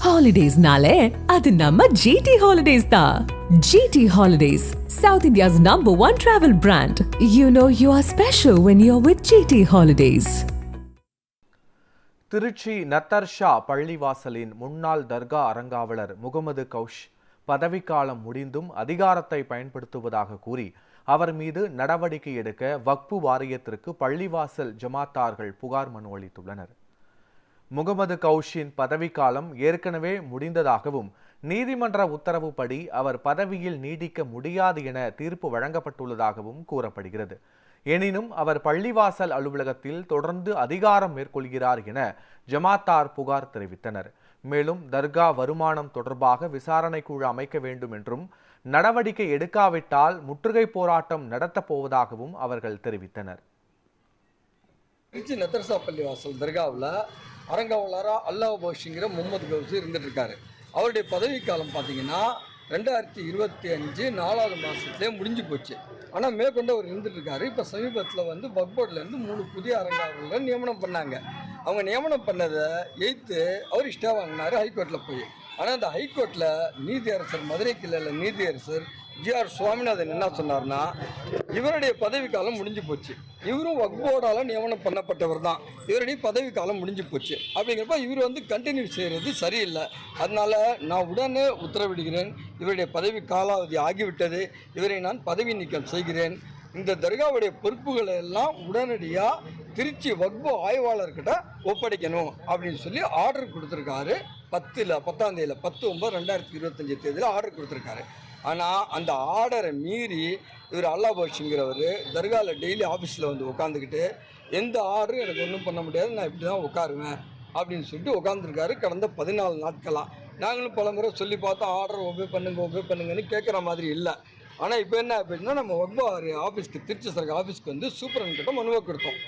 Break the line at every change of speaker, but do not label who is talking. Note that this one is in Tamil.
Holidays-nale, adu namma GT Holidays da. GT Holidays, South India's #1 travel brand. You know you are special when you're with GT Holidays.
Trichy Nathar Shah பள்ளிவாசலின் முன்னாள் தர்கா அறங்காவலர் முகமது கௌஷ் பதவிக்காலம் முடிந்தும் அதிகாரத்தை பயன்படுத்துவதாக கூறி அவர் மீது நடவடிக்கை எடுக்க வக்பு வாரியத்திற்கு பள்ளிவாசல் ஜமாத்தார்கள் புகார் மனு அளித்துள்ளனர். முகமது கௌஷின் பதவிக்காலம் ஏற்கனவே முடிந்ததாகவும் நீதிமன்ற உத்தரவுப்படி அவர் பதவியில் நீடிக்க முடியாது என தீர்ப்பு வழங்கப்பட்டுள்ளதாகவும் கூறப்படுகிறது. எனினும் அவர் பள்ளிவாசல் அலுவலகத்தில் தொடர்ந்து அதிகாரம் மேற்கொள்கிறார் என ஜமாத்தார் புகார் தெரிவித்தனர். மேலும் தர்கா வருமானம் தொடர்பாக விசாரணை குழு அமைக்க வேண்டும் என்றும் நடவடிக்கை எடுக்காவிட்டால் முற்றுகை போராட்டம் நடத்தப் போவதாகவும் அவர்கள் தெரிவித்தனர்.
திருச்சி நத்தர்ஷா பள்ளிவாசல் தர்காவில் அரங்காவலராக அல்லாஹ் பக்ஷிங்கிற முகமது கௌஸ் இருந்துட்டு இருக்காரு. அவருடைய பதவிக்காலம் பார்த்தீங்கன்னா 2025 4வது மாதத்துலேயே முடிஞ்சு போச்சு. ஆனால் மேற்கொண்டு அவர் இருந்துட்டு இருக்காரு. இப்போ சமீபத்தில் வக்ஃப் போர்ட்லேருந்து 3 புதிய அரங்காவலரை நியமனம் பண்ணாங்க. அவங்க நியமனம் பண்ணதை எய்த்து அவர் ஸ்டே வாங்கினார் ஹைகோர்ட்டில் போய். ஆனால் அந்த ஹைகோர்ட்டில் நீதியரசர் மதுரை கிளையில் நீதியரசர் ஜிஆர் சுவாமிநாதன் என்ன சொன்னார்னா, இவருடைய பதவிக்காலம் முடிஞ்சு போச்சு, இவரும் வக்ஃப் போர்டால் நியமனம் பண்ணப்பட்டவர் தான், இவருடைய பதவிக்காலம் முடிஞ்சு போச்சு அப்படிங்கிறப்ப இவர் கண்டினியூ செய்கிறது சரியில்லை, அதனால் நான் உடனே உத்தரவிடுகிறேன், இவருடைய பதவி காலாவதி ஆகிவிட்டது, இவரை நான் பதவி நீக்கம் செய்கிறேன், இந்த தர்காவுடைய பொறுப்புகளை எல்லாம் உடனடியாக திருச்சி வக்ஃப் ஆய்வாளர்கிட்ட ஒப்படைக்கணும் அப்படின்னு சொல்லி ஆர்டர் கொடுத்துருக்காரு. 10ஆம் தேதியில் 10/9/2025 தேதியில் ஆர்டர் கொடுத்துருக்காரு. ஆனால் அந்த ஆர்டரை மீறி இவர் அல்லாஹ் பக்ஷிங்கிறவர் தர்காவில் டெய்லி ஆஃபீஸில் உட்காந்துக்கிட்டு எந்த ஆர்டரும் எனக்கு ஒன்றும் பண்ண முடியாது, நான் இப்படி தான் உட்காருவேன் அப்படின்னு சொல்லிட்டு உட்காந்துருக்காரு கடந்த 14 நாட்களாக. நாங்களும் பல முறை சொல்லி பார்த்தோம், ஆர்டர் ஒபே பண்ணுங்கன்னு கேட்குற மாதிரி இல்லை. ஆனால் இப்போ என்ன அப்படின்னா, நம்ம வக்ஃப் ஆஃபீஸ்க்கு திருச்சி சரக ஆஃபீஸ்க்கு சூப்பரன் கிட்ட மனுவை கொடுத்தோம்.